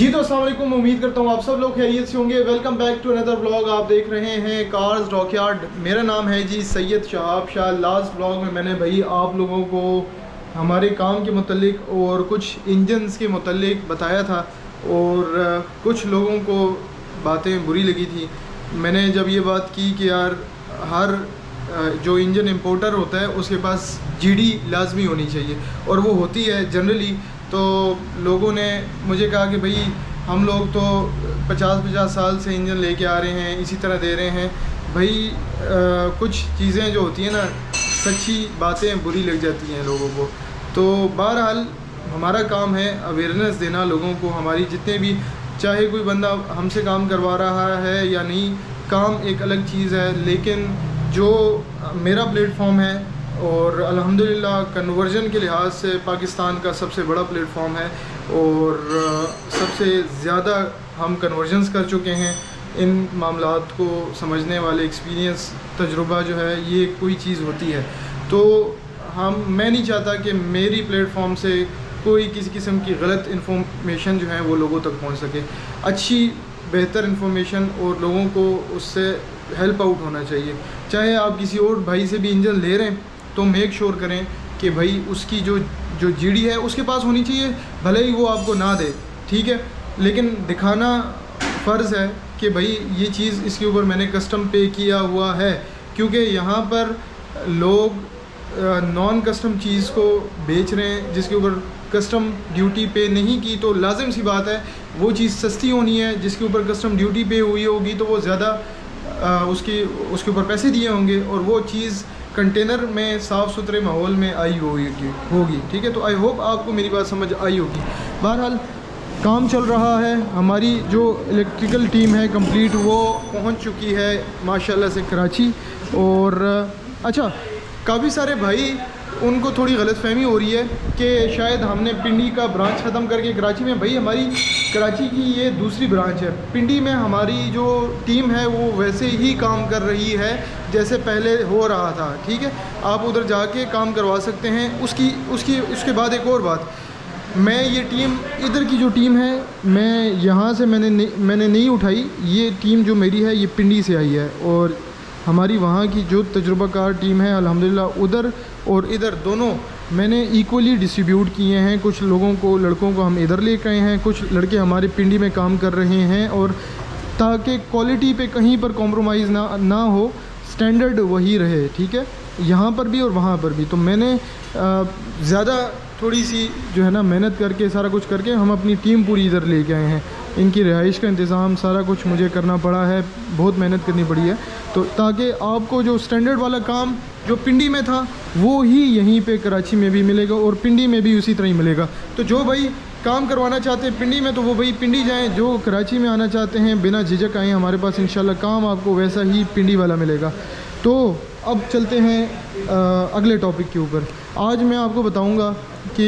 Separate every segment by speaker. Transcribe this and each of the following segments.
Speaker 1: जी तो अस्सलाम वालेकुम, उम्मीद करता हूँ आप सब लोग खैरियत से होंगे। Welcome back to another vlog. आप देख रहे हैं कार्स डॉकयार्ड। मेरा नाम है जी सैयद शहाब शाह। लास्ट व्लॉग में मैंने भाई आप लोगों को हमारे काम के मुतल्लिक और कुछ इंजन्स के मुतल्लिक बताया था और कुछ लोगों को बातें बुरी लगी थी। मैंने जब ये बात की कि यार हर जो इंजन इंपोर्टर होता है उसके पास जीडी लाजमी होनी चाहिए और वो होती है जनरली, तो लोगों ने मुझे कहा कि भाई हम लोग तो 50 साल से इंजन लेके आ रहे हैं, इसी तरह दे रहे हैं। भाई कुछ चीज़ें जो होती हैं ना, सच्ची बातें बुरी लग जाती हैं लोगों को। तो बहरहाल हमारा काम है अवेयरनेस देना लोगों को। हमारी जितने भी, चाहे कोई बंदा हमसे काम करवा रहा है या नहीं, काम एक अलग चीज़ है, लेकिन जो मेरा प्लेटफॉर्म है और अल्हम्दुलिल्लाह कन्वर्जन के लिहाज से पाकिस्तान का सबसे बड़ा प्लेटफॉर्म है और सबसे ज़्यादा हम कन्वर्जन्स कर चुके हैं। इन मामलात को समझने वाले एक्सपीरियंस तजुर्बा जो है ये कोई चीज़ होती है। तो मैं नहीं चाहता कि मेरी प्लेटफॉर्म से कोई किसी किस्म की गलत इन्फॉर्मेशन जो है वो लोगों तक पहुंच सके। अच्छी बेहतर इन्फॉर्मेशन और लोगों को उससे हेल्प आउट होना चाहिए। चाहे आप किसी और भाई से भी इंजन ले रहे हैं तो मेक श्योर करें कि भाई उसकी जो जीडी है उसके पास होनी चाहिए, भले ही वो आपको ना दे, ठीक है, लेकिन दिखाना फ़र्ज़ है कि भाई ये चीज़ इसके ऊपर मैंने कस्टम पे किया हुआ है। क्योंकि यहाँ पर लोग नॉन कस्टम चीज़ को बेच रहे हैं जिसके ऊपर कस्टम ड्यूटी पे नहीं की, तो लाजिम सी बात है वो चीज़ सस्ती होनी है। जिसके ऊपर कस्टम ड्यूटी पे हुई होगी तो वो ज़्यादा उसके ऊपर पैसे दिए होंगे और वो चीज़ कंटेनर में साफ़ सुथरे माहौल में आई होगी, ठीक है। तो आई होप आपको मेरी बात समझ आई होगी। बहरहाल काम चल रहा है। हमारी जो इलेक्ट्रिकल टीम है कंप्लीट, वो पहुंच चुकी है माशाल्लाह से कराची। और अच्छा, काफ़ी सारे भाई उनको थोड़ी गलतफहमी हो रही है कि शायद हमने पिंडी का ब्रांच ख़त्म करके कराची में, भाई हमारी कराची की ये दूसरी ब्रांच है। पिंडी में हमारी जो टीम है वो वैसे ही काम कर रही है जैसे पहले हो रहा था, ठीक है। आप उधर जाके काम करवा सकते हैं। उसके बाद एक और बात, मैं ये टीम, इधर की जो टीम है, मैं यहाँ से मैंने नहीं उठाई। ये टीम जो मेरी है ये पिंडी से आई है और हमारी वहाँ की जो तजुर्बाकार टीम है अल्हम्दुलिल्लाह उधर और इधर दोनों मैंने इक्वली डिस्ट्रीब्यूट किए हैं। कुछ लोगों को, लड़कों को हम इधर लेकर आए हैं, कुछ लड़के हमारे पिंडी में काम कर रहे हैं, और ताकि क्वालिटी पे कहीं पर कॉम्प्रोमाइज़ ना हो, स्टैंडर्ड वही रहे, ठीक है, यहाँ पर भी और वहाँ पर भी। तो मैंने ज़्यादा थोड़ी सी जो है ना मेहनत करके, सारा कुछ करके हम अपनी टीम पूरी इधर लेके आए हैं। इनकी रिहाइश का इंतज़ाम सारा कुछ मुझे करना पड़ा है, बहुत मेहनत करनी पड़ी है, तो ताकि आपको जो स्टैंडर्ड वाला काम जो पिंडी में था वो ही यहीं पे कराची में भी मिलेगा और पिंडी में भी उसी तरह ही मिलेगा। तो जो भाई काम करवाना चाहते हैं पिंडी में तो वो भाई पिंडी जाएं, जो कराची में आना चाहते हैं बिना झिझक आएँ हमारे पास, इंशाल्लाह काम आपको वैसा ही पिंडी वाला मिलेगा। तो अब चलते हैं अगले टॉपिक के ऊपर। आज मैं आपको बताऊंगा कि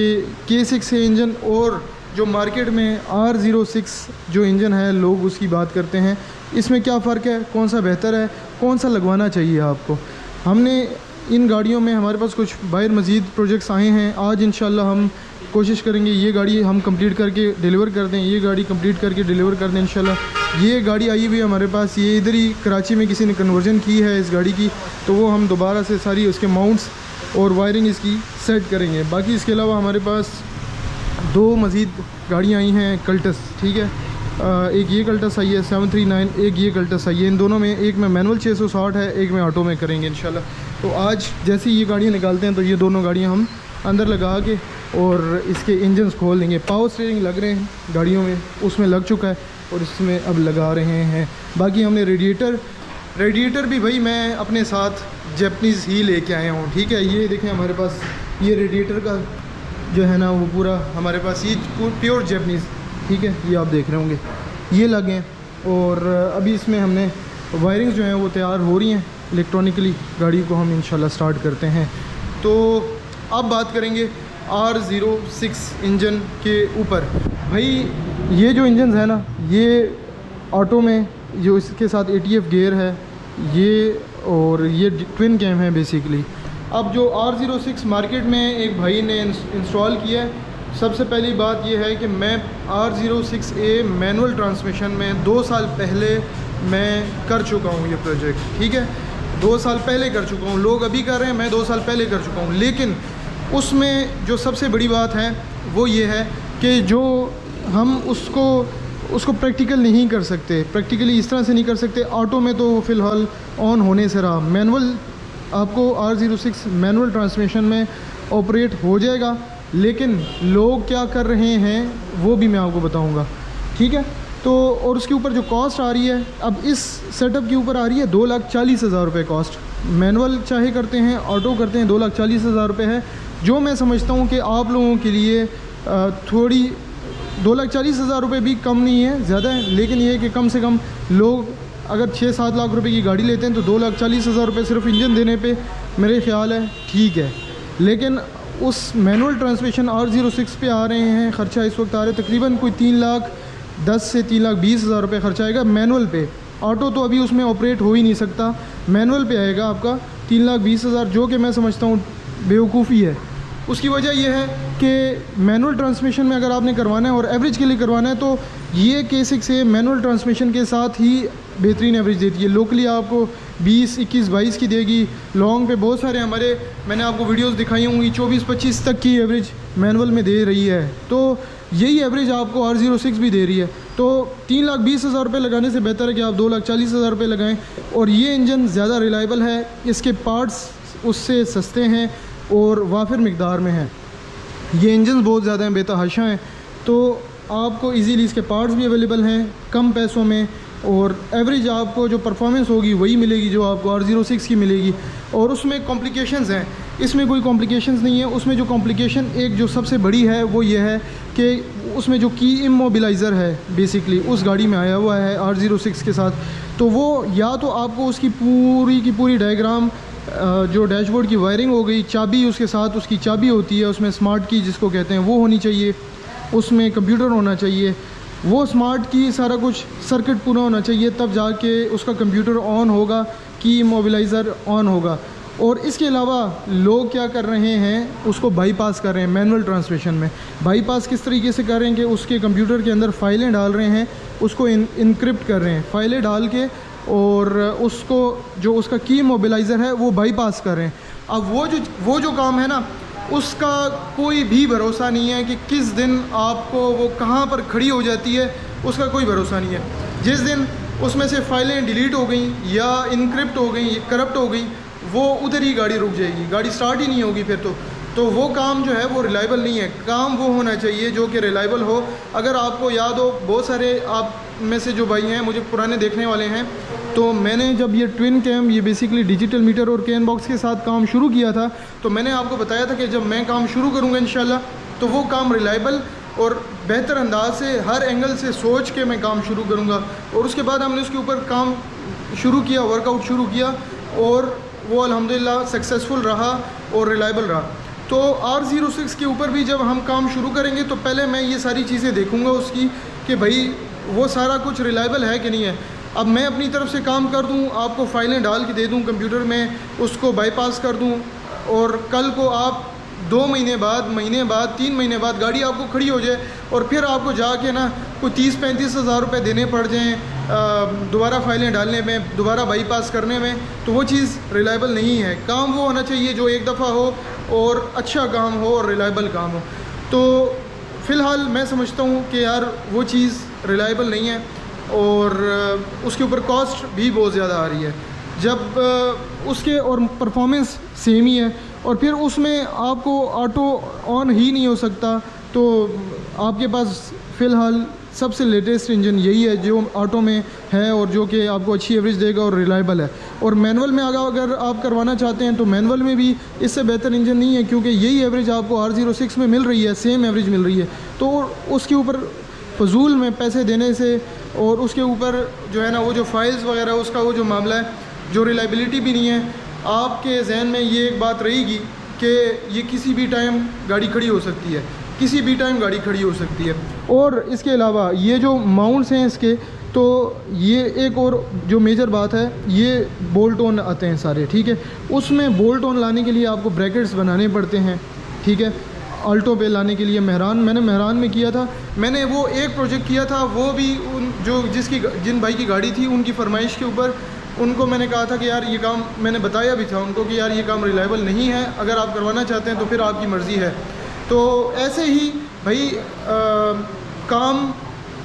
Speaker 1: K6 इंजन और जो मार्केट में R06 जो इंजन है लोग उसकी बात करते हैं, इसमें क्या फ़र्क है, कौन सा बेहतर है, कौन सा लगवाना चाहिए आपको। हमने इन गाड़ियों में, हमारे पास कुछ बाहर मज़ीद प्रोजेक्ट्स आए हैं। आज इंशाल्लाह हम कोशिश करेंगे ये गाड़ी हम कंप्लीट करके डिलीवर कर दें, ये गाड़ी कंप्लीट करके डिलीवर कर दें इंशाल्लाह। ये गाड़ी आई हुई है हमारे पास, ये इधर ही कराची में किसी ने कन्वर्जन की है इस गाड़ी की, तो वो हम दोबारा से सारी उसके माउंट्स और वायरिंग इसकी सेट करेंगे। बाकी इसके अलावा हमारे पास दो मज़ीद गाड़ियाँ आई हैं कल्टस, ठीक है। एक ये कल्टस आई है 739, एक ये कल्टस आई है। इन दोनों में एक में मैनुअल 660 है, एक में ऑटो में करेंगे इंशाल्लाह। तो आज जैसे ही ये गाड़ियाँ निकालते हैं तो ये दोनों गाड़ियाँ हम अंदर लगा के और इसके इंजन्स खोल देंगे। पावर स्टीयरिंग लग रहे हैं गाड़ियों में, उसमें लग चुका है और इसमें अब लगा रहे हैं। बाकी हमने रेडिएटर भी भाई मैं अपने साथ जैपनीज़ ही लेके आया हूँ, ठीक है। ये देखें हमारे पास ये रेडिएटर का जो है ना वो पूरा हमारे पास ये प्योर जैपनीज़, ठीक है, ये आप देख रहे होंगे, ये लगे हैं। और अभी इसमें हमने वायरिंग जो है वो तैयार हो रही हैं इलेक्ट्रॉनिकली। गाड़ी को हम इंशाल्लाह स्टार्ट करते हैं। तो अब बात करेंगे R06 इंजन के ऊपर। भाई ये जो इंजन है ना, ये ऑटो में जो इसके साथ ATF गियर है ये, और ये ट्विन कैम है बेसिकली। अब जो R06 मार्केट में एक भाई ने इंस्टॉल किया है सबसे पहली बात यह है कि मैं R06A मैनुअल ट्रांसमिशन में 2 साल पहले मैं कर चुका हूँ ये प्रोजेक्ट, ठीक है। 2 साल पहले कर चुका हूँ, लोग अभी कर रहे हैं, मैं 2 साल पहले कर चुका हूँ। लेकिन उसमें जो सबसे बड़ी बात है वो ये है कि जो हम उसको प्रैक्टिकल नहीं कर सकते, प्रैक्टिकली इस तरह से नहीं कर सकते। ऑटो में तो फ़िलहाल ऑन होने से रहा, मैनुअल आपको R06 मैनुअल ट्रांसमिशन में ऑपरेट हो जाएगा। लेकिन लोग क्या कर रहे हैं वो भी मैं आपको बताऊंगा, ठीक है। तो और उसके ऊपर जो कॉस्ट आ रही है, अब इस सेटअप के ऊपर आ रही है 2,40,000 रुपये कॉस्ट। मैनुअल चाहे करते हैं, ऑटो करते हैं, 2,40,000 रुपये है, जो मैं समझता हूँ कि आप लोगों के लिए थोड़ी 2,40,000 रुपये भी कम नहीं है, ज़्यादा है। लेकिन ये है कि कम से कम लोग अगर 6-7 लाख रुपए की गाड़ी लेते हैं तो 2,40,000 रुपये सिर्फ इंजन देने पे मेरे ख्याल है ठीक है। लेकिन उस मैनुअल ट्रांसमिशन R06 पे आ रहे हैं, ख़र्चा इस वक्त आ रहा है तकरीबन कोई 3,10,000 से 3,20,000 रुपये खर्चा आएगा मैनुअल पे। ऑटो तो अभी उसमें ऑपरेट हो ही नहीं सकता, मैनुअल पे आएगा आपका 3,20,000, जो कि मैं समझता हूँ बेवकूफ़ी है। उसकी वजह यह है कि मैनुअल ट्रांसमिशन में अगर आपने करवाना है और एवरेज के लिए करवाना है तो ये K6 मैनुअल ट्रांसमिशन के साथ ही बेहतरीन एवरेज देती है। लोकली आपको 20, 21, 22 की देगी। लॉन्ग पे बहुत सारे हमारे मैंने आपको वीडियोस दिखाई होंगी 24-25 तक की एवरेज मैनुअल में दे रही है। तो यही एवरेज आपको R06 भी दे रही है। तो 3,20,000 रुपये लगाने से बेहतर है कि आप 2,40,000 रुपये लगाएं। और ये इंजन ज़्यादा रिलायबल है, इसके पार्ट्स उससे सस्ते हैं और वाफिर मिकदार में हैं। ये इंजन बहुत ज़्यादा हैं, बेतहाशा हैं, तो आपको इजीली इसके पार्ट्स भी अवेलेबल हैं कम पैसों में, और एवरेज आपको जो परफॉर्मेंस होगी वही मिलेगी जो आपको R06 की मिलेगी। और उसमें कॉम्प्लिकेशंस हैं, इसमें कोई कॉम्प्लिकेशंस नहीं है। उसमें जो कॉम्प्लिकेशन एक जो सबसे बड़ी है वो ये है कि उसमें जो की इमोबिलाइज़र है बेसिकली उस गाड़ी में आया हुआ है R06 के साथ, तो वो या तो आपको उसकी पूरी की पूरी डायग्राम जो डैशबोर्ड की वायरिंग हो गई, चाबी उसके साथ, उसकी चाबी होती है उसमें स्मार्ट की जिसको कहते हैं, वो होनी चाहिए। उसमें कंप्यूटर होना चाहिए, वो स्मार्ट की सारा कुछ सर्किट पूरा होना चाहिए, तब जाके उसका कंप्यूटर ऑन होगा, की मोबिलाइज़र ऑन होगा। और इसके अलावा लोग क्या कर रहे हैं, उसको बाईपास कर रहे हैं मैनुअल ट्रांसमिशन में। बाईपास किस तरीके से कर रहे हैं कि उसके कंप्यूटर के अंदर फ़ाइलें डाल रहे हैं, उसको इनक्रिप्ट कर रहे हैं, फ़ाइलें डाल के, और उसको जो उसका की मोबिलाइज़र है वो बाईपास कर रहे हैं। अब वो जो काम है ना, उसका कोई भी भरोसा नहीं है कि किस दिन आपको वो कहाँ पर खड़ी हो जाती है, उसका कोई भरोसा नहीं है। जिस दिन उसमें से फ़ाइलें डिलीट हो गई या इनक्रिप्ट हो गई, करप्ट हो गई, वो उधर ही गाड़ी रुक जाएगी, गाड़ी स्टार्ट ही नहीं होगी फिर तो वो काम जो है वो रिलायबल नहीं है। काम वो होना चाहिए जो कि रिलायबल हो। अगर आपको याद हो, बहुत सारे आप में से जो भाई हैं मुझे पुराने देखने वाले हैं, तो मैंने जब ये ट्विन कैम, ये बेसिकली डिजिटल मीटर और कैन बॉक्स के साथ काम शुरू किया था, तो मैंने आपको बताया था कि जब मैं काम शुरू करूँगा इंशाल्लाह तो वो काम रिलायबल और बेहतर अंदाज से हर एंगल से सोच के मैं काम शुरू करूँगा। और उसके बाद हमने उसके ऊपर काम शुरू किया, वर्कआउट शुरू किया, और वो अल्हम्दुलिल्लाह सक्सेसफुल रहा और रिलायबल रहा। तो R06 के ऊपर भी जब हम काम शुरू करेंगे तो पहले मैं ये सारी चीज़ें देखूँगा उसकी कि भाई वो सारा कुछ रिलायबल है कि नहीं है। अब मैं अपनी तरफ से काम कर दूँ, आपको फ़ाइलें डाल के दे दूँ कंप्यूटर में, उसको बाईपास कर दूँ, और कल को आप 2 महीने बाद, महीने बाद, 3 महीने बाद गाड़ी आपको खड़ी हो जाए और फिर आपको जाके ना कोई 30-35 हज़ार रुपये देने पड़ जाएँ दोबारा फ़ाइलें डालने में, दोबारा बाईपास करने में, तो वो चीज़ रिलायबल नहीं है। काम वो होना चाहिए जो एक दफ़ा हो और अच्छा काम हो और रिलायबल काम हो। तो फ़िलहाल मैं समझता हूँ कि यार वो चीज़ रिलायबल नहीं है, और उसके ऊपर कॉस्ट भी बहुत ज़्यादा आ रही है। जब उसके और परफॉर्मेंस सेम ही है, और फिर उसमें आपको ऑटो ऑन ही नहीं हो सकता, तो आपके पास फ़िलहाल सबसे लेटेस्ट इंजन यही है जो ऑटो में है और जो कि आपको अच्छी एवरेज देगा और रिलायबल है। और मैनुअल में अगर आप करवाना चाहते हैं तो मैनुअल में भी इससे बेहतर इंजन नहीं है, क्योंकि यही एवरेज आपको R06 में मिल रही है, सेम एवरेज मिल रही है। तो उसके ऊपर फजूल में पैसे देने से, और उसके ऊपर जो है ना वो जो फाइल्स वगैरह उसका वो जो मामला है, जो रिलायबिलिटी भी नहीं है, आपके जहन में ये एक बात रहेगी कि ये किसी भी टाइम गाड़ी खड़ी हो सकती है, किसी भी टाइम गाड़ी खड़ी हो सकती है। और इसके अलावा ये जो माउंट्स हैं इसके, तो ये एक और जो मेजर बात है, ये बोल्ट ऑन आते हैं सारे, ठीक है। उसमें बोल्ट ऑन लाने के लिए आपको ब्रैकेट्स बनाने पड़ते हैं, ठीक है। आल्टो पे लाने के लिए मैंने मेहरान में किया था। मैंने वो एक प्रोजेक्ट किया था, वो भी जिन भाई की गाड़ी थी उनकी फरमाइश के ऊपर। उनको मैंने कहा था कि यार ये काम, मैंने बताया भी था उनको कि यार ये काम रिलायबल नहीं है, अगर आप करवाना चाहते हैं तो फिर आपकी मर्ज़ी है। तो ऐसे ही भाई काम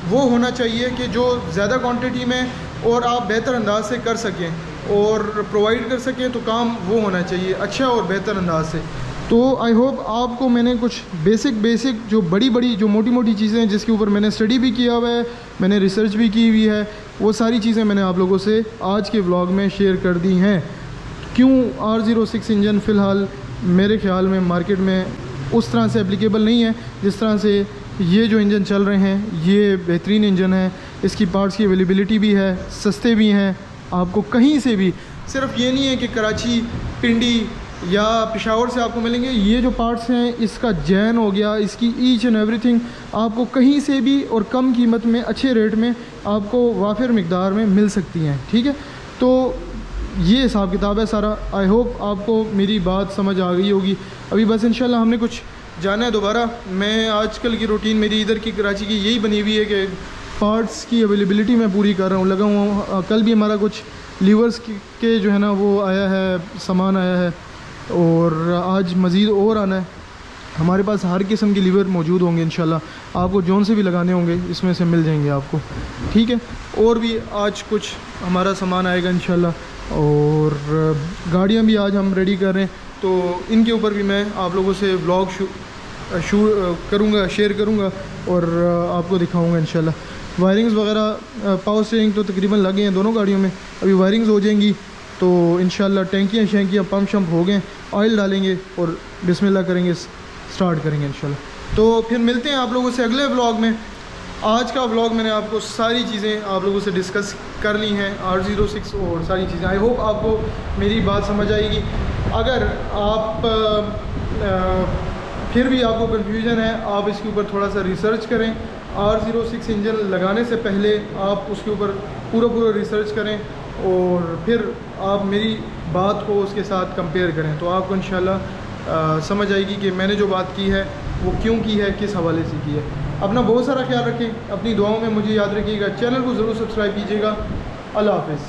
Speaker 1: वो होना चाहिए कि जो ज़्यादा क्वांटिटी में और आप बेहतर अंदाज से कर सकें और प्रोवाइड कर सकें, तो काम वो होना चाहिए अच्छा और बेहतर अंदाज से। तो आई होप आपको मैंने कुछ बेसिक जो बड़ी जो मोटी चीज़ें हैं जिसके ऊपर मैंने स्टडी भी किया हुआ है, मैंने रिसर्च भी की हुई है, वो सारी चीज़ें मैंने आप लोगों से आज के व्लॉग में शेयर कर दी हैं। क्यों R06 इंजन फ़िलहाल मेरे ख़्याल में मार्केट में उस तरह से एप्लीकेबल नहीं है जिस तरह से ये जो इंजन चल रहे हैं, ये बेहतरीन इंजन है, इसकी पार्ट्स की अवेलेबिलिटी भी है, सस्ते भी हैं, आपको कहीं से भी, सिर्फ ये नहीं है कि कराची, पिंडी या पेशावर से आपको मिलेंगे। ये जो पार्ट्स हैं, इसका जैन हो गया, इसकी ईच एंड एवरीथिंग आपको कहीं से भी और कम कीमत में, अच्छे रेट में आपको वाफिर मिकदार में मिल सकती हैं। ठीक है, तो ये हिसाब किताब है सारा। आई होप आपको मेरी बात समझ आ गई होगी। अभी बस इंशाल्लाह हमने कुछ जाना है दोबारा। मैं आजकल की रूटीन मेरी इधर की कराची की यही बनी हुई है कि पार्ट्स की अवेलेबिलिटी मैं पूरी कर रहा हूँ, लगा हुआ हूँ। कल भी हमारा कुछ लीवर्स के जो है ना वो आया है, सामान आया है, और आज मज़ीद और आना है। हमारे पास हर किस्म के लीवर मौजूद होंगे इंशाल्लाह, आपको जौन से भी लगाने होंगे इसमें से मिल जाएंगे आपको। ठीक है, और भी आज कुछ हमारा सामान आएगा इंशाल्लाह, और गाड़ियाँ भी आज हम रेडी कर रहे हैं, तो इनके ऊपर भी मैं आप लोगों से व्लॉग करूँगा, शेयर करूँगा और आपको दिखाऊँगा इंशाल्लाह। वायरिंग्स वगैरह, पावर स्टीयरिंग तो तकरीबन लगे हैं दोनों गाड़ियों में, अभी वायरिंग्स हो जाएंगी तो इंशाल्लाह टैंकियाँ पंप शंप हो गए, ऑयल डालेंगे और बिस्मिल्लाह करेंगे, स्टार्ट करेंगे इंशाल्लाह। तो फिर मिलते हैं आप लोगों से अगले व्लॉग में। आज का व्लॉग मैंने आपको सारी चीज़ें आप लोगों से डिस्कस कर ली हैं, R06 और सारी चीज़ें। आई होप आपको मेरी बात समझ आएगी। अगर आप फिर भी आपको कन्फ्यूजन है, आप इसके ऊपर थोड़ा सा रिसर्च करें। R06 इंजन लगाने से पहले आप उसके ऊपर पूरा रिसर्च करें और फिर आप मेरी बात को उसके साथ कंपेयर करें, तो आपको इंशाल्लाह समझ आएगी कि मैंने जो बात की है वो क्यों की है, किस हवाले से की है। अपना बहुत सारा ख्याल रखें, अपनी दुआओं में मुझे याद रखिएगा। चैनल को ज़रूर सब्सक्राइब कीजिएगा। अल्लाह हाफ़िज़।